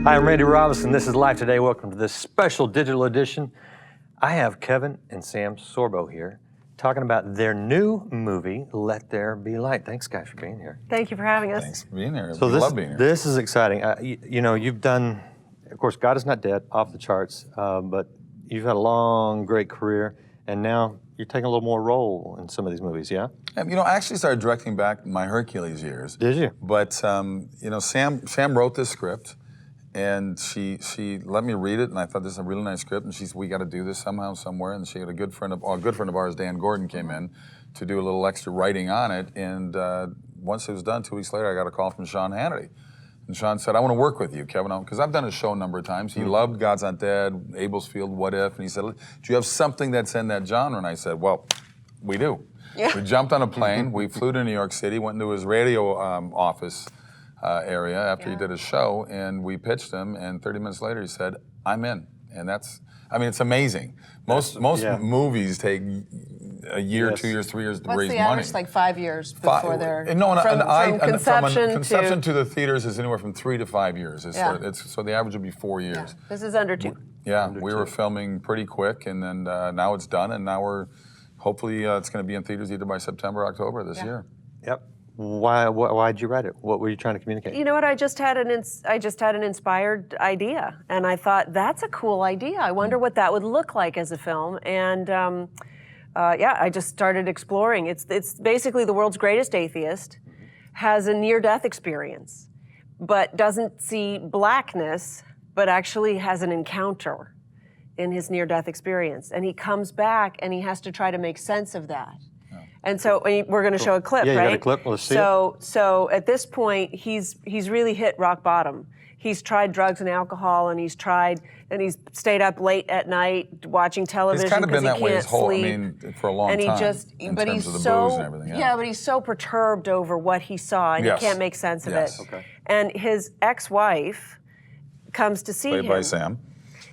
Hi, I'm Randy Robison. This is Life Today. Welcome to this special digital edition. I have Kevin and Sam Sorbo here talking about their new movie, Let There Be Light. Thanks, guys, for being here. Thank you for having us. Thanks for being here. So we love being here. This is exciting. You know, you've done, of course, God Is Not Dead, off the charts, but you've had a long, great career, and now you're taking a little more role in some of these movies, yeah? You know, I actually started directing back my Hercules years. Did you? But, you know, Sam wrote this script, and she let me read it, and I thought this is a really nice script, and she said, we got to do this somehow, somewhere, and she had a good friend of ours, Dan Gordon, came in to do a little extra writing on it, and once it was done, 2 weeks later, I got a call from Sean Hannity. And Sean said, I want to work with you, Kevin, because I've done his show a number of times. He loved God's Not Dead, Abel's Field, What If, and he said, do you have something that's in that genre? And I said, well, we do. Yeah. We jumped on a plane, we flew to New York City, went into his radio office area after he did his show, and we pitched him, and 30 minutes later he said, I'm in. And that's, I mean, it's amazing. Most movies take a year, 2 years, 3 years to raise money. What's the average, like 5 years before they're, from conception to the theaters is anywhere from 3 to 5 years. So the average would be 4 years. Yeah. This is under 2. Yeah, we were filming pretty quick, and then now it's done, and now we're, hopefully it's going to be in theaters either by September, October this year. Yep. Why'd you write it? What were you trying to communicate? You know what? I just had an inspired idea, and I thought that's a cool idea. I wonder what that would look like as a film, and I just started exploring. It's basically the world's greatest atheist has a near-death experience, but doesn't see blackness, but actually has an encounter in his near-death experience, and he comes back and he has to try to make sense of that. And so we're going to show a clip, yeah, right? You got a clip. Let's see it. So at this point, he's really hit rock bottom. He's tried drugs and alcohol, and he's stayed up late at night watching television. He's kind of been that way his whole, sleep. I mean, for a long time. And but he's so but he's so perturbed over what he saw, and he can't make sense of it. Okay. And his ex-wife comes to see him. Played by Sam.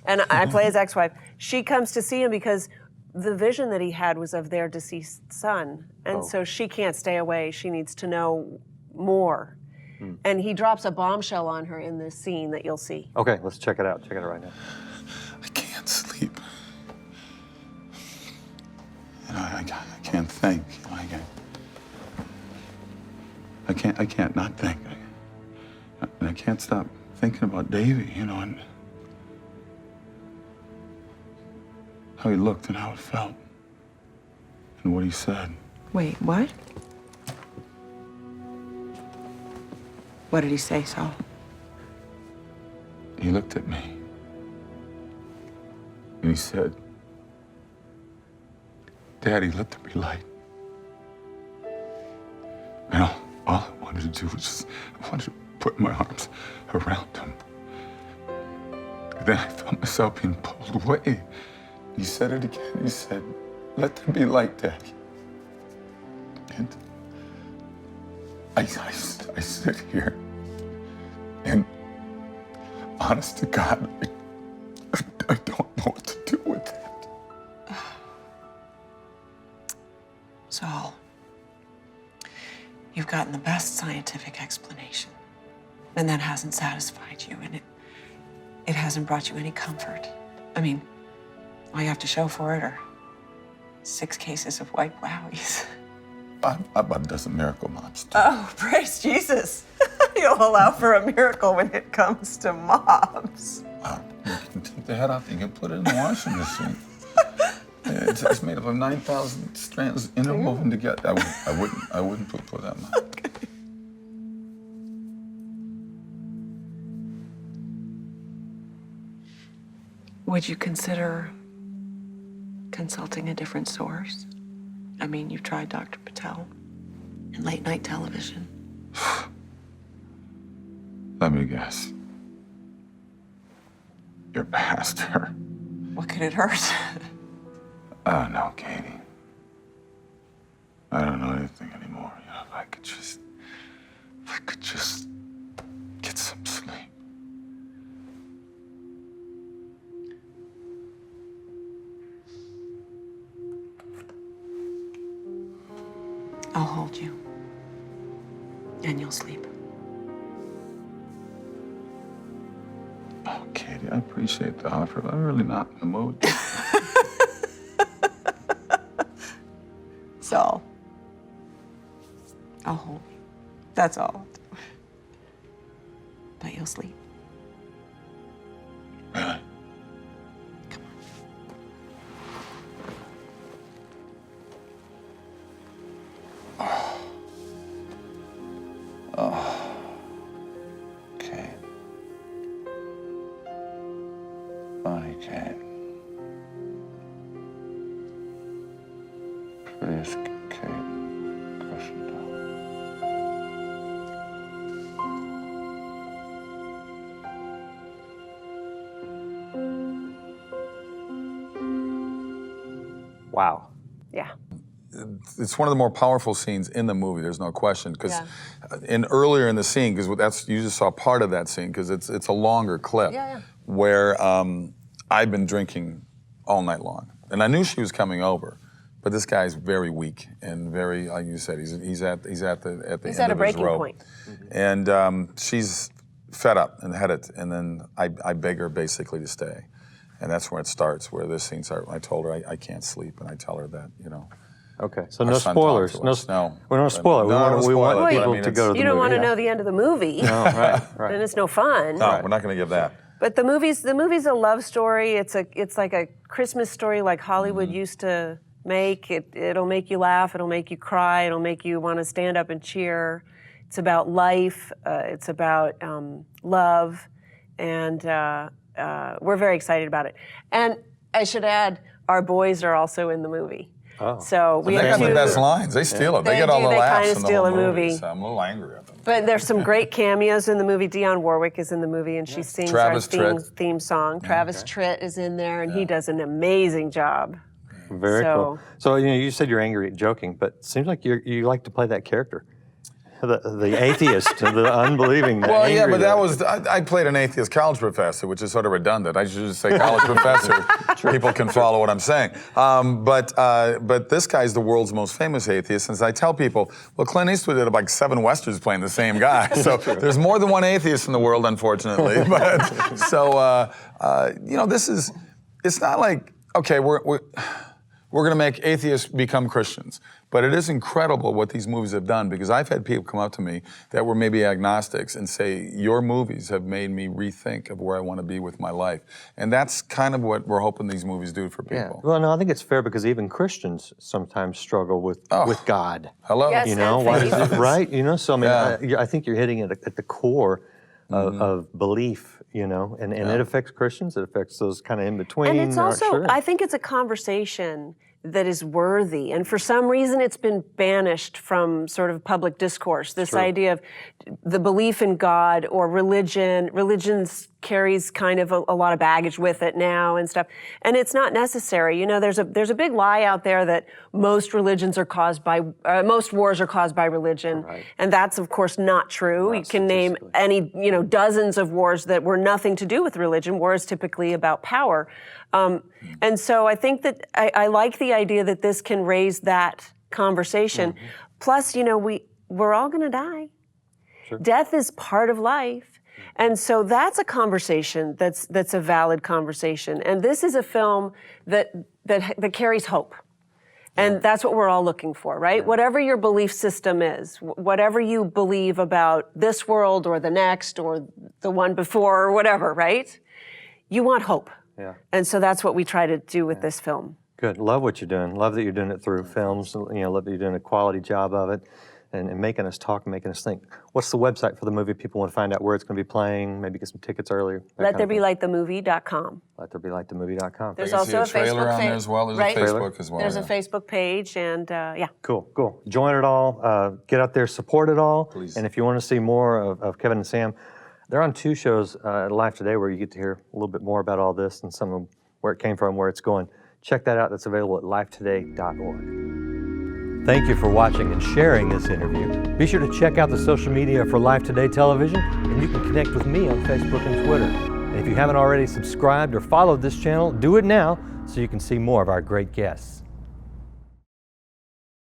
And I play his ex-wife. She comes to see him because the vision that he had was of their deceased son. And so she can't stay away. She needs to know more. And he drops a bombshell on her in this scene that you'll see. Okay, let's check it out. Check it out right now. I can't sleep. You know, I can't think. I can't not think. And I can't stop thinking about Davy, you know, and how he looked and how it felt, and what he said. Wait, what? What did he say, Saul? He looked at me, and he said, Daddy, let there be light. And all I wanted to do was I wanted to put my arms around him. And then I felt myself being pulled away. He said it again. He said, let there be light, Daddy. And I sit here, and honest to God, I don't know what to do with that. Saul, you've gotten the best scientific explanation, and that hasn't satisfied you, and it hasn't brought you any comfort. I mean, all you have to show for it are 6 cases of white wowies. About a dozen miracle mops, too. Oh, praise Jesus. You'll allow for a miracle when it comes to mops. Wow. You can take the head off, you can put it in the washing machine. It's made up of 9,000 strands interwoven together. I wouldn't put that much. Okay. Would you consider consulting a different source? I mean, you've tried Dr. Patel and late-night television. Let me guess. You're past her. What could it hurt? Oh, no, Katie. I don't know anything anymore. You know, if I could just get some sleep. I'll hold you. And you'll sleep. Katie, I appreciate the offer, but I'm really not in the mood. So, I'll hold you. That's all I'll do. But you'll sleep. Really? Come Kate. Funny, Kate. Prettiest Kate Christendom. Wow. Yeah. It's one of the more powerful scenes in the movie. There's no question. Because Yeah. earlier in the scene, because that's you just saw part of that scene, because it's a longer clip where I've been drinking all night long, and I knew she was coming over, but this guy's very weak and very, like you said, he's at the end a of his breaking rope, point. and she's fed up and headed, and then I beg her basically to stay, and that's where it starts. Where this scene starts. I told her I can't sleep, and I tell her that Okay, so Our no son spoilers. talked to us. No. We don't spoil it. No, We don't want spoil it, people but I mean, to go to the You don't movie. want to know the end of the movie. No, right. Then it's no fun. No, we're not going to give that. But the movie's a love story. It's like a Christmas story like Hollywood used to make. It'll make you laugh. It'll make you cry. It'll make you want to stand up and cheer. It's about life. It's about love, and we're very excited about it. And I should add, our boys are also in the movie. Oh. So we They have got the two. best lines. They steal it. They get all the They laughs kinda in the steal whole a movie. So I'm a little angry at them. But there's some great cameos in the movie. Dionne Warwick is in the movie, and she sings Travis our Tritt. theme song. Travis Tritt is in there, and he does an amazing job. Very cool. So you said you're angry at joking, but it seems like you like to play that character, the atheist, the unbelieving. The Well, yeah, angry but that guy. was, I played an atheist college professor, which is sort of redundant. I should just say college professor. People can follow what I'm saying. But this guy's the world's most famous atheist. And as I tell people, well, Clint Eastwood did like 7 westerns playing the same guy. So there's more than one atheist in the world, unfortunately. But so, this is, it's not like, okay, we're going to make atheists become Christians. But it is incredible what these movies have done, because I've had people come up to me that were maybe agnostics and say, your movies have made me rethink of where I want to be with my life. And that's kind of what we're hoping these movies do for Yeah. people. Well, no, I think it's fair because even Christians sometimes struggle with God. Hello? Yes. You know, and why does faith. it, right? You know, so I mean, Yeah. I think you're hitting it at the core of belief. You know, and it affects Christians. It affects those kind of in between. And it's also, I think it's a conversation that is worthy. And for some reason, it's been banished from sort of public discourse. This idea of the belief in God or religion. Religion carries kind of a lot of baggage with it now and stuff. And it's not necessary. You know, there's a big lie out there that most religions are caused by, most wars are caused by religion. Right. And that's, of course, not true. You can name any, dozens of wars that were nothing to do with religion. War is typically about power. And so I think that I like the idea that this can raise that conversation. Plus, we're all going to die. Sure. Death is part of life. And so that's a conversation that's a valid conversation. And this is a film that carries hope. And that's what we're all looking for, right? Yeah. Whatever your belief system is, whatever you believe about this world or the next or the one before or whatever, right? You want hope. Yeah. And so that's what we try to do with this film. Good. Love what you're doing. Love that you're doing it through films. Love that you're doing a quality job of it and making us talk and making us think. What's the website for the movie? People want to find out where it's going to be playing, maybe get some tickets earlier. LetThereBeLightTheMovie.com. LetThereBeLightTheMovie.com. There's You can see also a trailer Facebook on page. there as well. There's right? a Facebook as well. There's a Facebook page, and yeah. Cool. Join it all. Get out there, support it all. Please. And if you want to see more of Kevin and Sam, they're on 2 shows at Live Today where you get to hear a little bit more about all this and some of where it came from, where it's going. Check that out. That's available at lifetoday.org. Thank you for watching and sharing this interview. Be sure to check out the social media for Live Today Television, and you can connect with me on Facebook and Twitter. And if you haven't already subscribed or followed this channel, do it now so you can see more of our great guests.